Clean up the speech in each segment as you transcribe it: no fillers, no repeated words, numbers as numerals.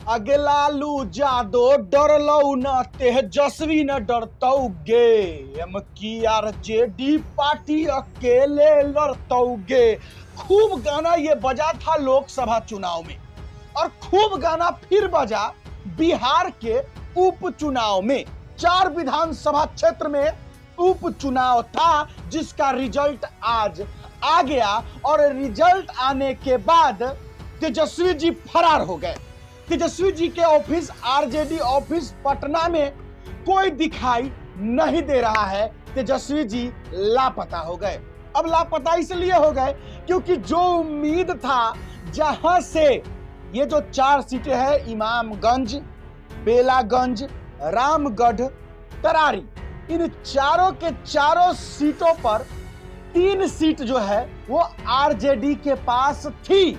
अगे लालू जादो डरलौ न तेजस्वी न डरतौगे। एम की आरजेडी पार्टी अकेले लड़तौगे। खूब गाना ये बजा था लोकसभा चुनाव में और खूब गाना फिर बजा बिहार के उपचुनाव में। 4 विधानसभा क्षेत्र में उपचुनाव था जिसका रिजल्ट आज आ गया और रिजल्ट आने के बाद तेजस्वी जी फरार हो गए। तेजस्वी जी के ऑफिस आरजेडी ऑफिस पटना में कोई दिखाई नहीं दे रहा है। तेजस्वी जी लापता हो गए। अब लापता इसलिए हो गए क्योंकि जो उम्मीद था जहां से ये जो 4 सीटें हैं, इमामगंज, बेलागंज, रामगढ़, तरारी, इन चारों के चारों सीटों पर 3 सीट जो है वो आरजेडी के पास थी।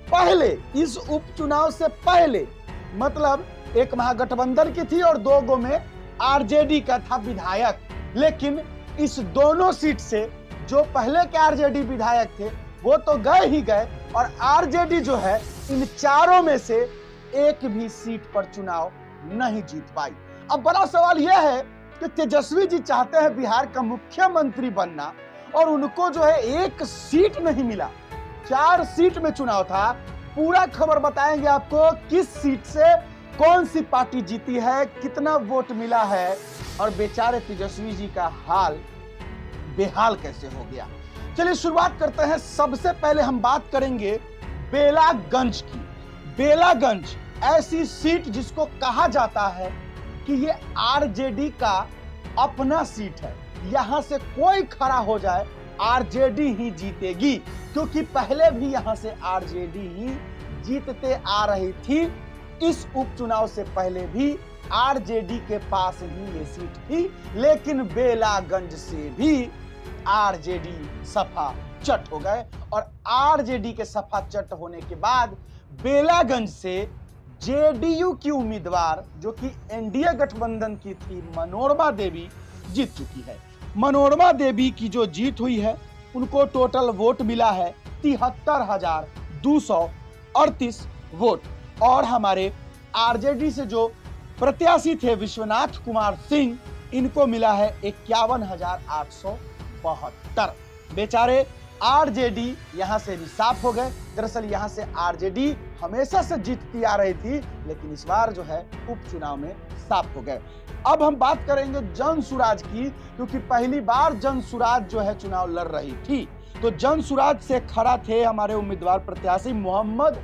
पहले इस उपचुनाव से पहले मतलब एक महागठबंधन की थी और 2 गो में आरजेडी का था विधायक। लेकिन इस दोनों सीट से जो पहले के आरजेडी विधायक थे वो तो गए ही गए और आरजेडी जो है इन चारों में से एक भी सीट पर चुनाव नहीं जीत पाई। अब बड़ा सवाल यह है कि तेजस्वी जी चाहते हैं बिहार का मुख्यमंत्री बनना और उनको जो है एक सीट नहीं मिला। 4 सीट में चुनाव था। पूरा खबर बताएंगे आपको, किस सीट से कौन सी पार्टी जीती है, कितना वोट मिला है और बेचारे तेजस्वी जी का हाल बेहाल कैसे हो गया। चलिए शुरुआत करते हैं। सबसे पहले हम बात करेंगे बेलागंज की। बेलागंज ऐसी सीट जिसको कहा जाता है कि ये आरजेडी का अपना सीट है। यहां से कोई खड़ा हो जाए आरजेडी ही जीतेगी, क्योंकि पहले भी यहां से आरजेडी ही जीतते आ रही थी। इस उपचुनाव से पहले भी आरजेडी के पास ही ये सीट थी, लेकिन बेलागंज से भी आरजेडी सफा चट हो गए और आरजेडी के सफा चट होने के बाद बेलागंज से जेडीयू की उम्मीदवार जो कि एनडीए गठबंधन की थी मनोरमा देवी जीत चुकी है। मनोरमा देवी की जो जीत हुई है उनको टोटल वोट मिला है 73,238 वोट और हमारे आरजेडी से जो प्रत्याशी थे विश्वनाथ कुमार सिंह, इनको मिला है 51,872। बेचारे आरजेडी यहां से भी साफ हो गए। दरअसल यहां से आरजेडी हमेशा से जीतती आ रही थी, लेकिन इस बार जो है उपचुनाव में साफ हो गए। अब हम बात करेंगे जनसुराज की, क्योंकि पहली बार जनसुराज जो है चुनाव लड़ रही थी। तो जनसुराज से खड़ा थे हमारे उम्मीदवार प्रत्याशी मोहम्मद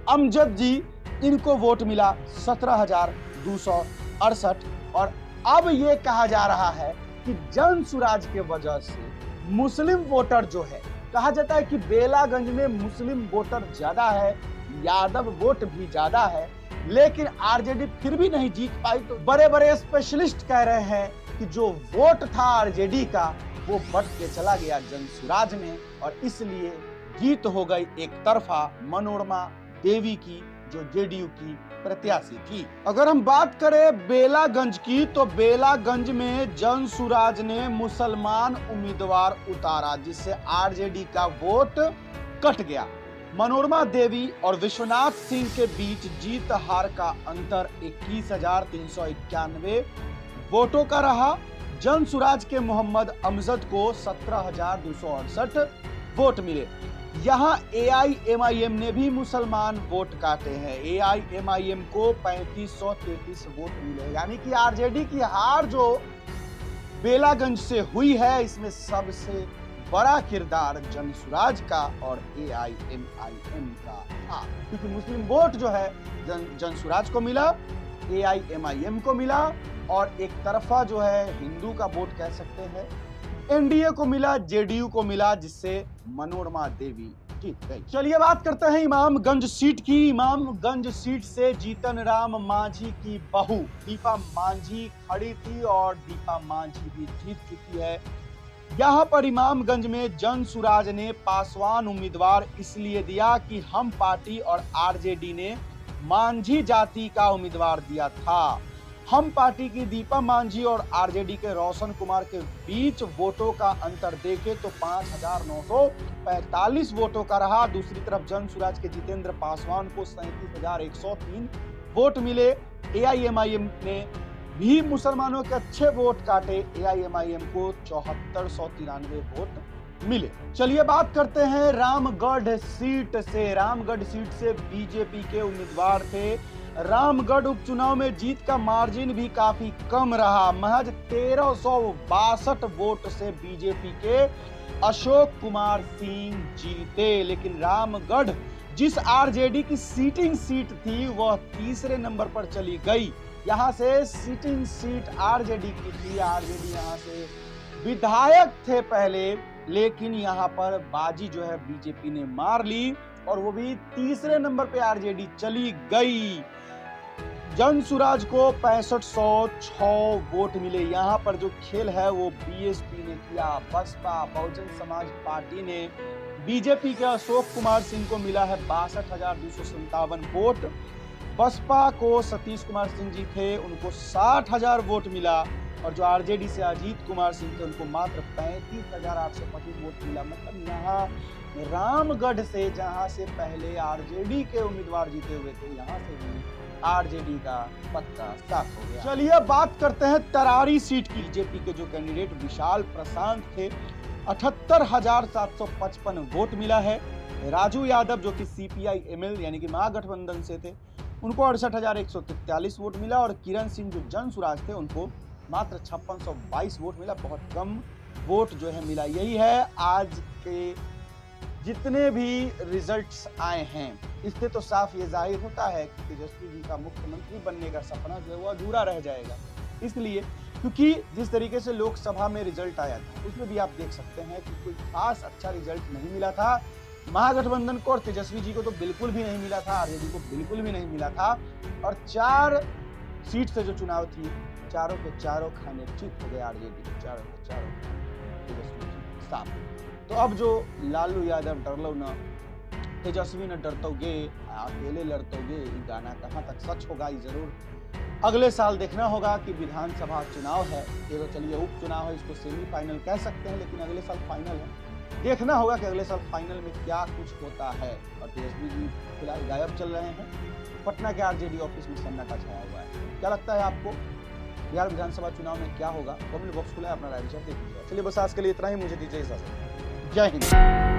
अमजद जी। इनको वोट मिला 17,268 और अब ये कहा जा रहा है कि जनसुराज के वजह से मुस्लिम वोटर जो है, कहा जाता है कि बेलागंज में मुस्लिम वोटर ज्यादा है, यादव वोट भी ज्यादा है, लेकिन आरजेडी फिर भी नहीं जीत पाई। तो बड़े बड़े स्पेशलिस्ट कह रहे हैं कि जो वोट था आरजेडी का वो बट के चला गया जनसुराज में और इसलिए जीत हो गई एक तरफा मनोरमा देवी की जो जेडीयू की प्रत्याशी थी। अगर हम बात करें बेलागंज की, तो बेलागंज में जनसुराज ने मुसलमान उम्मीदवार उतारा जिससे आरजेडी का वोट कट गया। मनोरमा देवी और विश्वनाथ सिंह के बीच जीत हार का अंतर 21,391 वोटों का रहा। जनसुराज के मोहम्मद अमजद को 17,268 वोट मिले। यहाँ एआईएमआईएम ने भी मुसलमान वोट काटे हैं। एआईएमआईएम को 3533 वोट मिले, यानी कि आरजेडी की हार जो बेलागंज से हुई है इसमें सबसे बड़ा किरदार जनसुराज का और एआईएमआईएम का था, क्योंकि मुस्लिम वोट जो है जनसुराज को मिला, एआईएमआईएम को मिला और एक तरफा जो है हिंदू का वोट कह सकते हैं एनडीए को मिला, जेडीयू को मिला, जिससे मनोरमा देवी जीत गई। चलिए बात करते हैं इमामगंज सीट की। इमामगंज सीट से जीतन राम मांझी की बहू दीपा मांझी खड़ी थी और दीपा मांझी भी जीत चुकी है। यहाँ पर इमामगंज में जनसुराज ने पासवान उम्मीदवार इसलिए दिया कि हम पार्टी और आरजेडी ने मांझी जाति का उम्मीदवार दिया था। हम पार्टी की दीपा मांझी और आरजेडी के रोशन कुमार के बीच वोटों का अंतर देखे तो 5,945 वोटों का रहा। दूसरी तरफ जनसुराज के जितेंद्र पासवान को 37,103 वोट मिले। एआईएमआईएम ने भी मुसलमानों के अच्छे वोट काटे। एआईएमआईएम को 7493 वोट मिले। चलिए बात करते हैं रामगढ़ सीट से। रामगढ़ सीट से बीजेपी के उम्मीदवार थे। रामगढ़ उपचुनाव में जीत का मार्जिन भी काफी कम रहा। महज 1362 वोट से बीजेपी के अशोक कुमार सिंह जीते। लेकिन रामगढ़ जिस आरजेडी की सीटिंग सीट थी वह तीसरे नंबर पर चली गई। यहां से सीटिंग सीट आरजेडी की थी। आरजेडी यहां से विधायक थे पहले, लेकिन यहां पर बाजी जो है बीजेपी ने मार ली और वो भी तीसरे नंबर पे आरजेडी चली गई। जनसुराज को 6506 वोट मिले। यहाँ पर जो खेल है वो बीएसपी ने किया। बसपा बहुजन समाज पार्टी ने बीजेपी के अशोक कुमार सिंह को मिला है 62,257 वोट। बसपा को सतीश कुमार सिंह जी थे, उनको 60,000 वोट मिला। और जो आरजेडी से अजीत कुमार सिंह थे उनको मात्र 35,825 वोट मिला। मतलब यहाँ रामगढ़ से, जहां से पहले आरजेडी के उम्मीदवार जीते हुए थे, यहाँ से भी आरजेडी का पत्ता साफ हो गया। चलिए बात करते हैं तरारी सीट की। बीजेपी के जो कैंडिडेट विशाल प्रशांत थे, 78,755 वोट मिला है। राजू यादव जो कि सीपीआई एमएल यानी कि महागठबंधन से थे, उनको 68,143 वोट मिला। और किरण सिंह जो जनसुराज थे, उनको मात्र 5622 वोट मिला। बहुत कम वोट जो है मिला। यही है आज के जितने भी रिजल्ट्स आए हैं, इससे तो साफ ये जाहिर होता है कि तेजस्वी जी का मुख्यमंत्री बनने का सपना जो है वो अधूरा रह जाएगा। इसलिए क्योंकि जिस तरीके से लोकसभा में रिजल्ट आया था उसमें भी आप देख सकते हैं कि कोई खास अच्छा रिजल्ट नहीं मिला था महागठबंधन को, और तेजस्वी जी को तो बिल्कुल भी नहीं मिला था, आरजेडी को बिल्कुल भी नहीं मिला था। और 4 सीट से जो चुनाव थी, चारों के चारों खाने ठीक हो गए आरजेडी, चारों के चारों तेजस्वी जी साफ। तो अब जो लालू यादव डरलो न, तेजस्वी न डरतोगे, अकेले लड़तोगे, गाना कहाँ तक सच होगा ये जरूर अगले साल देखना होगा कि विधानसभा चुनाव है। ये तो चलिए उपचुनाव है, इसको सेमीफाइनल कह सकते हैं, लेकिन अगले साल फाइनल है। देखना होगा कि अगले साल फाइनल में क्या कुछ होता है। और तेजस्वी जी फिलहाल गायब चल रहे हैं। पटना के आरजेडी ऑफिस में सन्नाटा छाया हुआ है। क्या लगता है आपको बिहार विधानसभा चुनाव में क्या होगा? कमेंट बॉक्स खुला है, अपना राय विचार दे दीजिए। चलिए बस आज के लिए इतना ही, मुझे दीजिए इजाजत। जय हिंद।